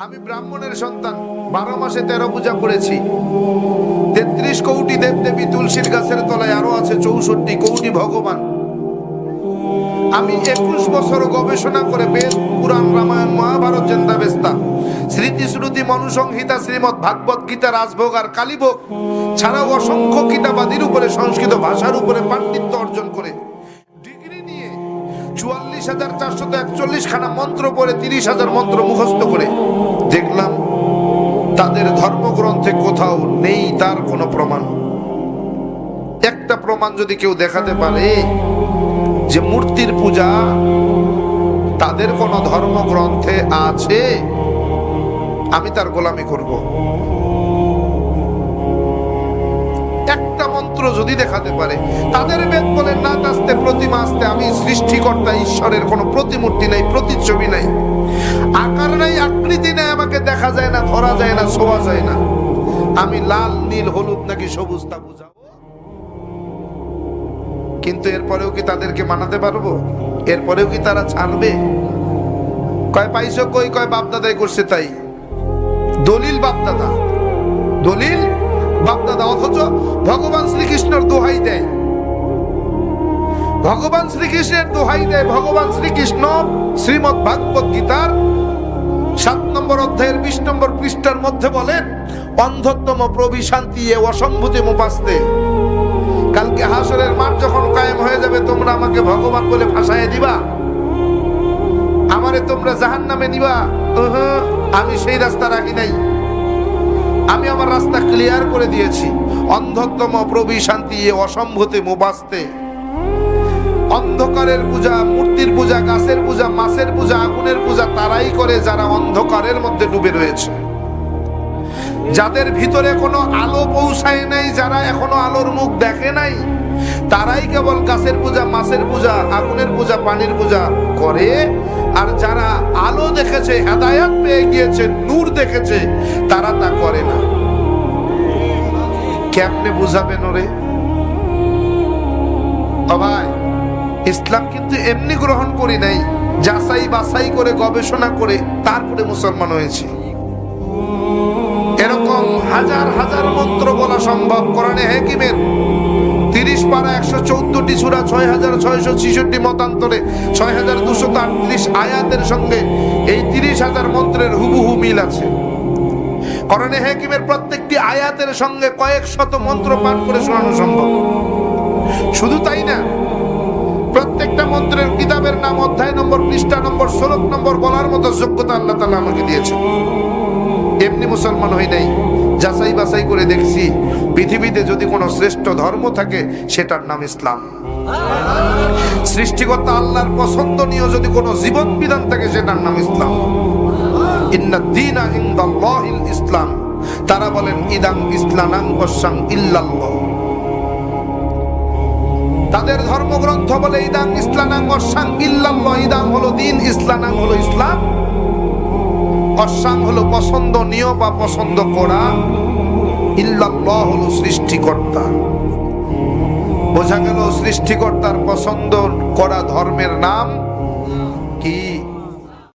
আমি ব্রাহ্মণের সন্তান, 12 মাসে 13 পূজা করেছি। 33 কোটি দেবদেবী, তুলসীর গাছের তলায় আরো আছে 64 কোটি ভগবান। আমি 21 বছর গবেষণা করে বেদ, পুরাণ, রামায়ণ, মহাভারত, জেন্দাবেস্তা, স্মৃতি শ্রুতি, মনুসংহিতা, শ্রীমৎ ভাগবত গীতা, রাজভোগ আর কালীভোগ ছাড়াও অসংখ্য কিতাবাদির উপরে, সংস্কৃত ভাষার উপরে পাণ্ডিত্য অর্জন করে ডিগ্রি নিয়ে 44,441 খানা মন্ত্র পড়ে 30,000 মন্ত্র মুখস্থ করে দেখলাম তাদের ধর্মগ্রন্থে কোথাও নেই তার কোনো প্রমাণ। একটা প্রমাণ যদি কেউ দেখাতে পারে যে মূর্তির পূজা তাদের কোন ধর্মগ্রন্থে আছে, আমি তার গোলামি করব। একটা মন্ত্র যদি দেখাতে পারে, তাদের বেদ বলে না আসতে প্রতিমা আসতে, আমি সৃষ্টিকর্তা ঈশ্বরের কোনো প্রতিমূর্তি নাই, প্রতিচ্ছবি নাই, আকার নাই, আকৃতি নাই, আমাকে দেখা যায় না, ধরা যায় না, ছোঁয়া যায় না, আমি লাল, নীল, হলুদ নাকি সবুজ তা বুঝাবো। কিন্তু এরপরেও কি তাদেরকে মানাতে পারবো? এরপরেও কি তারা ছাড়বে? কয় পাইছো কই? কয় বাপদাদাই করছে তাই। দলিল বাপদাদা, দলিল বাপদাদা, অথচ ভগবান শ্রীকৃষ্ণের দোহাই দেয়, ভগবান শ্রীকৃষ্ণের দোহাই দেয়। ভগবান শ্রীকৃষ্ণ শ্রীমৎ ভাগবত গীতার 7 নম্বর অধ্যায়ের 20 নম্বর পৃষ্ঠার মধ্যে বলেন, অন্ধত্তম প্রবিশান্তি এ অসম্ভূতি মুপাস্তে। কালকে হাসরের মাঠ যখন কায়েম হয়ে যাবে, তোমরা আমাকে ভগবান বলে ভাসায় দিবা, আমারে তোমরা জাহান্নামে নিবা। আমি সেই রাস্তা রাখি নাই, আমি আমার রাস্তা ক্লিয়ার করে দিয়েছি। অন্ধত্তম প্রবিশান্তি এ অসম্ভূতি মুপাস্তে। অন্ধকারের পূজা, মূর্তির পূজা, গাছের পূজা, মাছের পূজা, আগুনের পূজা তারাই করে যারা অন্ধকারের মধ্যে ডুবে রয়েছে, যাদের ভিতরে কোনো আলো পৌঁছায় নাই, যারা এখনো আলোর মুখ দেখে নাই, তারাই কেবল গাছের পূজা, মাছের পূজা, আগুনের পূজা, পানির পূজা করে। আর যারা আলো দেখেছে, হেদায়াত পেয়ে গিয়েছে, নূর দেখেছে, তারা তা করে না। কেমনে বুঝাবেন ওরে? ও ভাই, ইসলাম কিন্তু এমনি গ্রহণ করি নাই, যাচাই বাছাই করে গবেষণা করে তারপরে মুসলমান হয়েছে। এরকম হাজার হাজার মন্ত্র বলা সম্ভব। কোরআনে হাকিমের 30 পারা 114টি সূরা, 6,666 মতান্তরে 6,238 আয়াতের সঙ্গে এই 30,000 মন্ত্রের হুবহু মিল আছে। কোরআনে হাকিমের প্রত্যেকটি আয়াতের সঙ্গে কয়েক শত মন্ত্র পাঠ করে শোনানো সম্ভব। শুধু তাই না, প্রত্যেকটা মন্ত্রের কিতাবের নাম, অধ্যায় নম্বর, পৃষ্ঠা নম্বর, শ্লোক নম্বর বলার মতো যোগ্যতা আল্লাহ তাআলা আমাকে দিয়েছেন। এমনি মুসলমান হই নাই, যাচাই বাছাই করে দেখছি পৃথিবীতে যদি কোনো শ্রেষ্ঠ ধর্ম থাকে সেটার নাম ইসলাম। সৃষ্টিকর্তা আল্লাহর পছন্দনীয় যদি কোনো জীবন বিধান থাকে সেটার নাম ইসলাম। ইন্নাদ দীনা ইনদাল্লাহিল ইসলাম। তারা বলেন ইদাং ইসলানাং ওয়াসাং ইল্লাল্লাহ। তাদের ধর্মগ্রন্থ বলে ইদাং ইসলানাং ওয়াসাং ইল্লাল্লাহ। ইদাং হলো দিন, ইসলানাং হলো ইসলাম, অসাং হলো পছন্দনীয় বা পছন্দ করা, ইল্লাল্লাহ হলো সৃষ্টিকর্তা। বোঝা গেল সৃষ্টিকর্তার পছন্দ করা ধর্মের নাম